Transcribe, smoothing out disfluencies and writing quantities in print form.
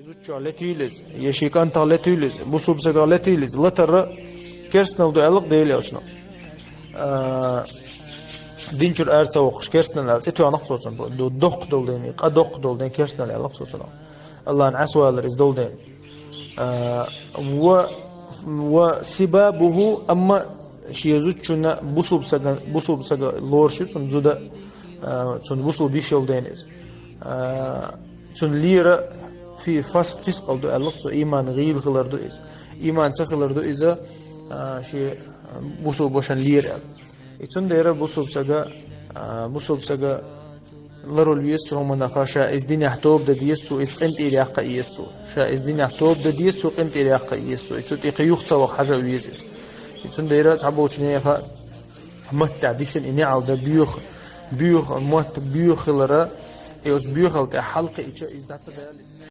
Zuccia letüyles, yeşikan taletüyles, bu subsega letüyles, latara kersnal dualık değil yaşına. Dinçur erse okuş kersnal alse tuanak soçun. Dok doldeni, qadok doldeni kersnal alık soçun. Allah'ın asvalar iz doldeni. Ve sibabuhu ama şiyazucuna bu subsega lorşu sun zuda sun bu subiş yoldeniz. Sun lira في فسق دو الله تو إيمان غيل خلر دو إز إيمان سخلر دو إذا شيء بوسو بوشان لير إتون ديره بوسو بسجا لرول يسو هم نخاشا إز دين يحتوب ده ديسو إز قنت إلى حق يسو شا إز دين يحتوب ده ديسو قنت إلى حق يسو إتون تيخيوخ تسوق حاجة ويزيز إتون ديره تعبوا شنيا فا متع ديسن إني على ده بيوخ مت بيوخ خلره إيش بيوخ على حلقة إيش إز ده